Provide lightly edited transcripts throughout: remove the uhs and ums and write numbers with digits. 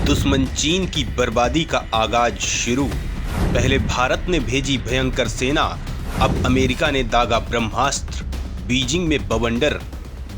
दुश्मन चीन की बर्बादी का आगाज शुरू। पहले भारत ने भेजी भयंकर सेना, अब अमेरिका ने दागा ब्रह्मास्त्र, बीजिंग में बवंडर।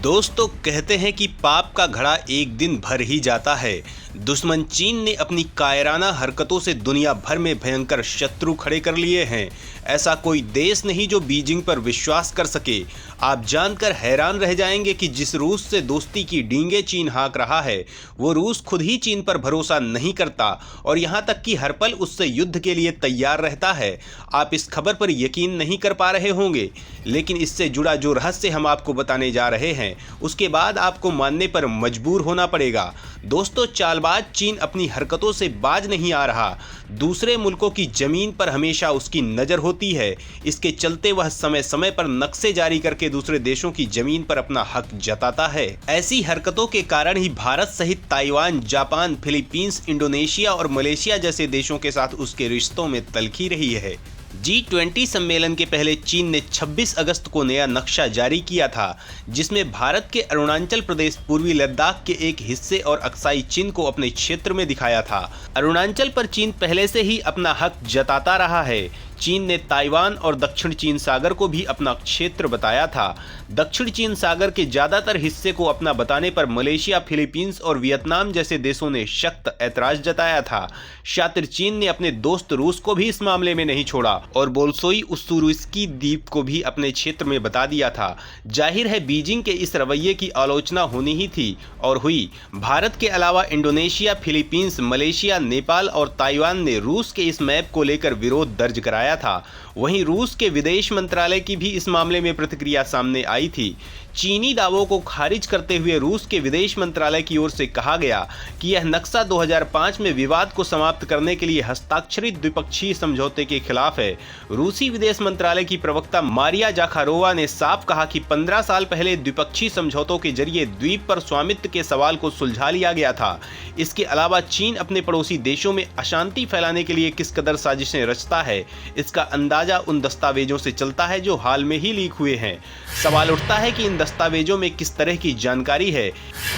दोस्तों, कहते हैं कि पाप का घड़ा एक दिन भर ही जाता है। दुश्मन चीन ने अपनी कायराना हरकतों से दुनिया भर में भयंकर शत्रु खड़े कर लिए हैं। ऐसा कोई देश नहीं जो बीजिंग पर विश्वास कर सके। आप जानकर हैरान रह जाएंगे कि जिस रूस से दोस्ती की डींगे चीन हाँक रहा है, वो रूस खुद ही चीन पर भरोसा नहीं करता और यहाँ तक कि हर पल उससे युद्ध के लिए तैयार रहता है। आप इस खबर पर यकीन नहीं कर पा रहे होंगे, लेकिन इससे जुड़ा जो रहस्य हम आपको बताने जा रहे हैं, उसके बाद आपको मानने पर मजबूर होना पड़ेगा। दोस्तों, चालबाज चीन अपनी हरकतों से बाज नहीं आ रहा। दूसरे मुल्कों की जमीन पर हमेशा उसकी नज़र होती है। इसके चलते वह समय समय पर नक्शे जारी करके दूसरे देशों की जमीन पर अपना हक जताता है। ऐसी हरकतों के कारण ही भारत सहित ताइवान, जापान, फिलीपींस, इंडोनेशिया और मलेशिया जैसे देशों के साथ उसके रिश्तों में तलखी रही है। G20 सम्मेलन के पहले चीन ने 26 अगस्त को नया नक्शा जारी किया था, जिसमें भारत के अरुणाचल प्रदेश, पूर्वी लद्दाख के एक हिस्से और अक्साई चीन को अपने क्षेत्र में दिखाया था। अरुणाचल पर चीन पहले से ही अपना हक जताता रहा है। चीन ने ताइवान और दक्षिण चीन सागर को भी अपना क्षेत्र बताया था। दक्षिण चीन सागर के ज्यादातर हिस्से को अपना बताने पर मलेशिया, फिलीपींस और वियतनाम जैसे देशों ने सख्त ऐतराज जताया था। शातिर चीन ने अपने दोस्त रूस को भी इस मामले में नहीं छोड़ा और बोल्शोई उस्सूरुस्की द्वीप को भी अपने क्षेत्र में बता दिया था। जाहिर है, बीजिंग के इस रवैये की आलोचना होनी ही थी और हुई। भारत के अलावा इंडोनेशिया, फिलीपींस, मलेशिया, नेपाल और ताइवान ने रूस के इस मैप को लेकर विरोध दर्ज कराया था। वहीं रूस के विदेश मंत्रालय की भी इस मामले में प्रतिक्रिया सामने आई थी। चीनी दावों को खारिज करते हुए रूस के विदेश मंत्रालय की ओर से कहा गया कि यह नक्शा 2005 में विवाद को समाप्त करने के लिए हस्ताक्षरित द्विपक्षीय समझौते के खिलाफ है। रूसी विदेश मंत्रालय की प्रवक्ता मारिया जाखारोवा ने साफ कहा कि 15 साल पहले द्विपक्षीय समझौतों के जरिए द्वीप पर स्वामित्व के सवाल को सुलझा लिया गया था। इसके अलावा चीन अपने पड़ोसी देशों में अशांति फैलाने के लिए किस कदर साजिशें रचता है, इसका अंदाजा उन दस्तावेजों से चलता है जो हाल में ही लीक हुए हैं। सवाल उठता है कि इन दस्तावेजों में किस तरह की जानकारी है।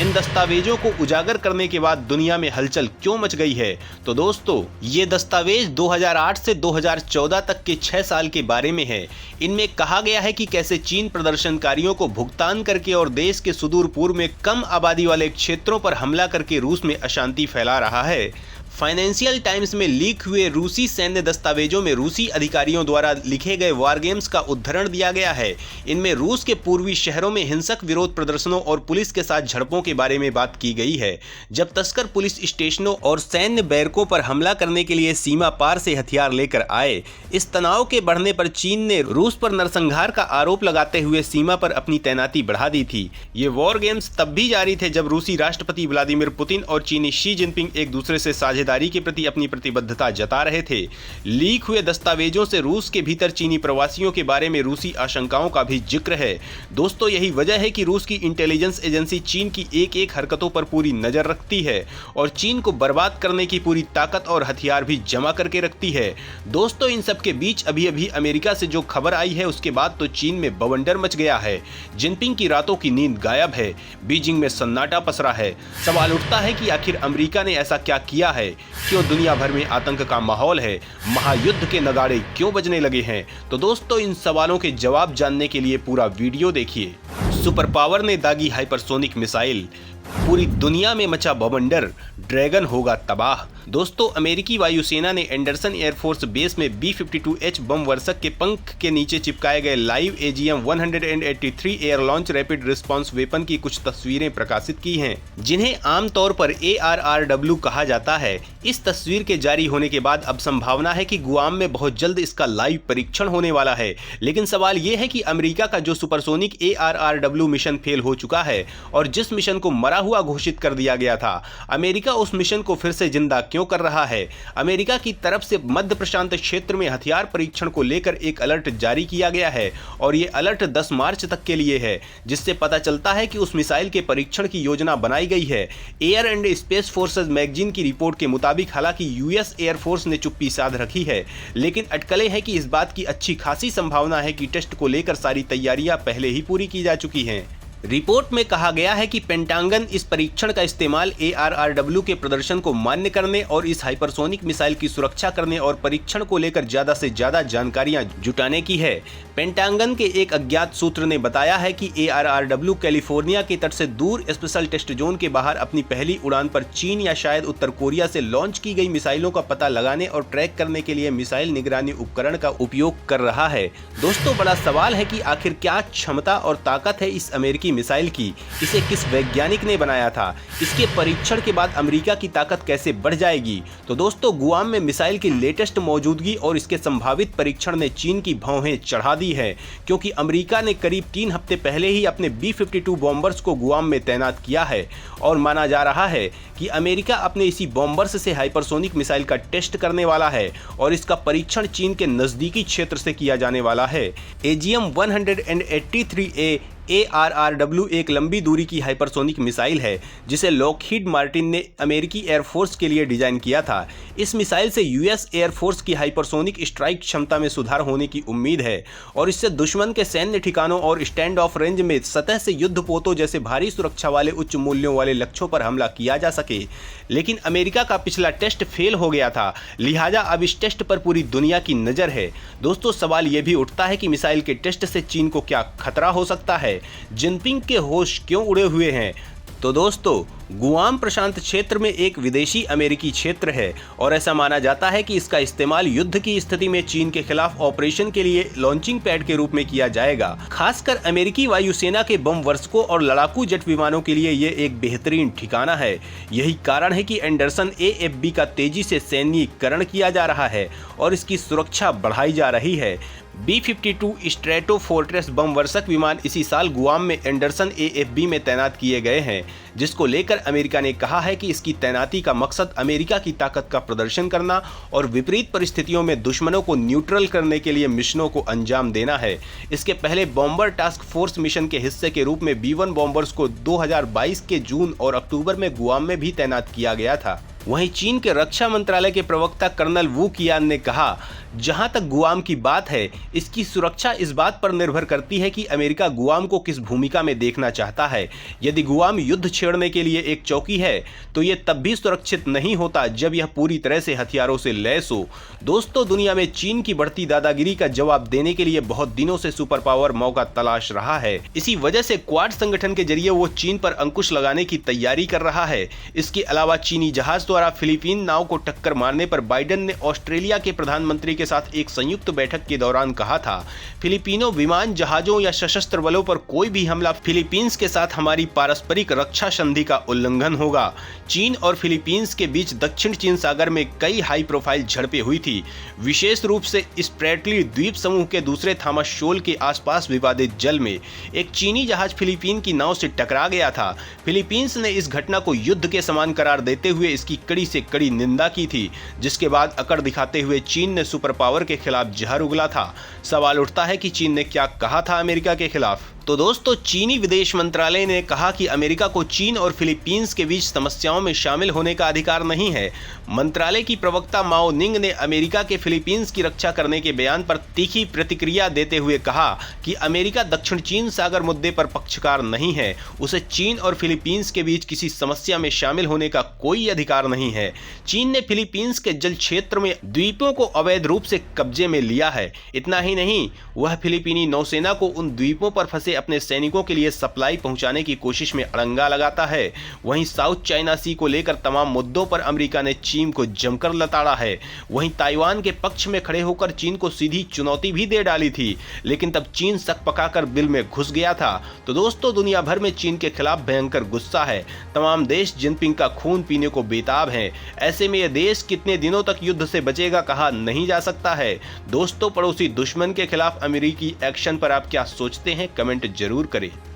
इन दस्तावेजों को उजागर करने के बाद दुनिया में हलचल क्यों मच गई है? तो दोस्तों, ये दस्तावेज 2008 से 2014 तक के 6 साल के बारे में है। इनमें कहा गया है कि कैसे चीन प्रदर्शनकारियों को भुगतान करके और देश के सुदूर पूर्व में कम आबादी वाले क्षेत्रों पर हमला करके रूस में अशांति फैला रहा है। फाइनेंशियल टाइम्स में लीक हुए रूसी सैन्य दस्तावेजों में रूसी अधिकारियों द्वारा लिखे गए वार गेम्स का उद्धरण दिया गया है। इनमें रूस के पूर्वी शहरों में हिंसक विरोध प्रदर्शनों और पुलिस के साथ झड़पों के बारे में बात की गई है, जब तस्कर पुलिस स्टेशनों और सैन्य बैरकों पर हमला करने के लिए सीमा पार से हथियार लेकर आए। इस तनाव के बढ़ने पर चीन ने रूस पर नरसंहार का आरोप लगाते हुए सीमा पर अपनी तैनाती बढ़ा दी थी। ये वॉर गेम्स तब भी जारी थे जब रूसी राष्ट्रपति व्लादिमीर पुतिन और चीनी शी जिनपिंग एक दूसरे से साझेदारी के प्रति अपनी प्रतिबद्धता जता रहे थे। लीक हुए दस्तावेजों से रूस के भीतर चीनी प्रवासियों के बारे में रूसी आशंकाओं का भी जिक्र है। दोस्तों, यही वजह है कि रूस की इंटेलिजेंस एजेंसी चीन की एक एक हरकतों पर पूरी नजर रखती है और चीन को बर्बाद करने की पूरी ताकत और हथियार भी जमा करके रखती है। दोस्तों, इन सब के बीच अभी अभी अमेरिका से जो खबर आई है, उसके बाद तो चीन में बवंडर मच गया है। जिनपिंग की रातों की नींद गायब है। बीजिंग में सन्नाटा पसरा है। सवाल उठता है कि आखिर अमेरिका ने ऐसा क्या किया है? क्यों दुनिया भर में आतंक का माहौल है? महायुद्ध के नगाड़े क्यों बजने लगे हैं? तो दोस्तों, इन सवालों के जवाब जानने के लिए पूरा वीडियो देखिए। सुपर पावर ने दागी हाइपरसोनिक मिसाइल, पूरी दुनिया में मचा बवंडर, ड्रैगन होगा तबाह। दोस्तों, अमेरिकी वायुसेना ने एंडरसन एयरफोर्स बेस में B-52H बम वर्षक के पंख के नीचे चिपकाए गए live AGM-183 air launch rapid response weapon की कुछ तस्वीरें प्रकाशित की हैं, जिन्हें आमतौर पर ARRW कहा जाता है। इस तस्वीर के जारी होने के बाद अब संभावना है कि गुआम में बहुत जल्द इसका लाइव परीक्षण होने वाला है। लेकिन सवाल ये है कि अमेरिका का जो सुपरसोनिक ARRW मिशन फेल हो चुका है और जिस मिशन को मरा हुआ घोषित कर दिया गया था, अमेरिका उस मिशन को फिर से जिंदा क्यों कर रहा है? अमेरिका की तरफ से मध्य प्रशांत क्षेत्र में हथियार परीक्षण को लेकर एक अलर्ट जारी किया गया है और ये अलर्ट 10 मार्च तक के लिए है, जिससे पता चलता है कि उस मिसाइल के परीक्षण की योजना बनाई गई है। Air and space forces magazine की रिपोर्ट के मुताबिक हालांकि यूएस एयरफोर्स ने चुप्पी साध रखी है, लेकिन अटकलें हैं कि इस बात की अच्छी खासी संभावना है कि टेस्ट को लेकर सारी तैयारियां पहले ही पूरी की जा चुकी हैं। रिपोर्ट में कहा गया है कि पेंटागन इस परीक्षण का इस्तेमाल ARRW के प्रदर्शन को मान्य करने और इस हाइपरसोनिक मिसाइल की सुरक्षा करने और परीक्षण को लेकर ज्यादा से ज्यादा जानकारियां जुटाने की है। पेंटागन के एक अज्ञात सूत्र ने बताया है कि ARRW कैलिफोर्निया के तट से दूर स्पेशल टेस्ट जोन के बाहर अपनी पहली उड़ान पर चीन या शायद उत्तर कोरिया से लॉन्च की गई मिसाइलों का पता लगाने और ट्रैक करने के लिए मिसाइल निगरानी उपकरण का उपयोग कर रहा है। दोस्तों, बड़ा सवाल है कि आखिर क्या क्षमता और ताकत है इस अमेरिकी मिसाइल की, इसे किस वैज्ञानिक ने बनाया था, इसके परीक्षण के बाद अमेरिका की ताकत कैसे बढ़ जाएगी। तो दोस्तों, गुआम में मिसाइल की लेटेस्ट मौजूदगी और इसके संभावित परीक्षण ने चीन की भौहें चढ़ा दी है, क्योंकि अमेरिका ने करीब 3 हफ्ते पहले ही अपने B-52 बॉम्बर्स को गुआम में तैनात किया है और माना जा रहा है कि अमेरिका अपने इसी बॉम्बर्स से हाइपरसोनिक मिसाइल का टेस्ट करने वाला है और इसका परीक्षण चीन के नजदीकी क्षेत्र से किया जाने वाला है। AGM-183A ARRW एक लंबी दूरी की हाइपरसोनिक मिसाइल है जिसे लॉकहीड मार्टिन ने अमेरिकी एयरफोर्स के लिए डिजाइन किया था। इस मिसाइल से US एयरफोर्स की हाइपरसोनिक स्ट्राइक क्षमता में सुधार होने की उम्मीद है और इससे दुश्मन के सैन्य ठिकानों और स्टैंड ऑफ रेंज में सतह से युद्धपोतों जैसे भारी सुरक्षा वाले उच्च मूल्यों वाले लक्ष्यों पर हमला किया जा सके। लेकिन अमेरिका का पिछला टेस्ट फेल हो गया था, लिहाजा अब इस टेस्ट पर पूरी दुनिया की नजर है। दोस्तों, सवाल यह भी उठता है कि मिसाइल के टेस्ट से चीन को क्या खतरा हो सकता है, जिनपिंग के होश क्यों उड़े हुए हैं। तो दोस्तों, गुआम प्रशांत क्षेत्र में एक विदेशी अमेरिकी क्षेत्र है और ऐसा माना जाता है कि इसका इस्तेमाल युद्ध की स्थिति में चीन के खिलाफ ऑपरेशन के लिए लॉन्चिंग पैड के रूप में किया जाएगा। खासकर अमेरिकी वायुसेना के बम वर्षकों और लड़ाकू जेट विमानों के लिए ये एक बेहतरीन ठिकाना है। यही कारण है कि एंडरसन AFB का तेजी से सैन्यीकरण किया जा रहा है और इसकी सुरक्षा बढ़ाई जा रही है। B-52 स्ट्रेटो फोर्ट्रेस बम वर्षक विमान इसी साल गुआम में एंडरसन AFB में तैनात किए गए हैं, जिसको लेकर अमेरिका ने कहा है कि इसकी तैनाती का मकसद अमेरिका की ताकत का प्रदर्शन करना और विपरीत परिस्थितियों में दुश्मनों को न्यूट्रल करने के लिए मिशनों को अंजाम देना है। इसके पहले बॉम्बर टास्क फोर्स मिशन के हिस्से के रूप में B-1 बॉम्बर्स को 2022 के जून और अक्टूबर में गुआम में भी तैनात किया गया था। वहीं चीन के रक्षा मंत्रालय के प्रवक्ता कर्नल वू कियान ने कहा, जहां तक गुआम की बात है, इसकी सुरक्षा इस बात पर निर्भर करती है कि अमेरिका गुआम को किस भूमिका में देखना चाहता है। यदि गुआम युद्ध छेड़ने के लिए एक चौकी है तो यह तब भी सुरक्षित नहीं होता जब यह पूरी तरह से हथियारों से लैस हो। दोस्तों, दुनिया में चीन की बढ़ती दादागिरी का जवाब देने के लिए बहुत दिनों से सुपर पावर मौका तलाश रहा है। इसी वजह से क्वाड संगठन के जरिए वो चीन पर अंकुश लगाने की तैयारी कर रहा है। इसके अलावा चीनी जहाज द्वारा फिलीपीन नाव को टक्कर मारने पर बाइडेन ने ऑस्ट्रेलिया के प्रधानमंत्री के साथ एक संयुक्त बैठक के दौरान कहा था, फिलिपिनो विमान जहाजों या सशस्त्र बलों पर कोई भी हमला फिलीपींस के साथ हमारी पारस्परिक रक्षा संधि का उल्लंघन होगा। चीन और फिलीपींस के बीच दक्षिण चीन सागर में कई हाई प्रोफाइल झड़पें हुई थी, विशेष रूप से स्प्रैटली द्वीप समूह के दूसरे थॉमस शोल के आसपास विवादित जल में एक चीनी जहाज फिलीपीन की नाव से टकरा गया था। फिलीपींस ने इस घटना को युद्ध के समान करार देते हुए इसकी कड़ी से कड़ी निंदा की थी, जिसके बाद अकड़ दिखाते हुए चीन ने सुपर पावर के खिलाफ जहर उगला था। सवाल उठता है कि चीन ने क्या कहा था अमेरिका के खिलाफ। तो दोस्तों, चीनी विदेश मंत्रालय ने कहा कि अमेरिका को चीन और फिलीपींस के बीच समस्याओं में शामिल होने का अधिकार नहीं है। मंत्रालय की प्रवक्ता माओ निंग ने अमेरिका के फिलीपींस की रक्षा करने के बयान पर तीखी प्रतिक्रिया देते हुए कहा कि अमेरिका दक्षिण चीन सागर मुद्दे पर पक्षकार नहीं है, उसे चीन और फिलीपींस के बीच किसी समस्या में शामिल होने का कोई अधिकार नहीं है। चीन ने फिलीपींस के जल क्षेत्र में द्वीपों को अवैध रूप से कब्जे में लिया है। इतना ही नहीं, वह फिलीपीनी नौसेना को उन द्वीपों पर फंसे अपने सैनिकों के लिए सप्लाई पहुंचाने की कोशिश में अड़ंगा लगाता है। वहीं साउथ चाइना सी को लेकर तमाम मुद्दों पर अमेरिका ने चीन को जमकर लताड़ा है। वहीं ताइवान के पक्ष में खड़े होकर चीन को सीधी चुनौती भी दे डाली थी, लेकिन तब चीन सक पकाकर बिल में घुस गया था। तो दोस्तों, दुनिया भर में चीन के खिलाफ भयंकर गुस्सा है। तमाम देश जिनपिंग का खून पीने को बेताब हैं। ऐसे में यह देश कितने दिनों तक युद्ध से बचेगा कहा नहीं जा सकता है। दोस्तों, पड़ोसी दुश्मन के खिलाफ अमेरिकी एक्शन पर आप क्या सोचते हैं, कमेंट जरूर करें।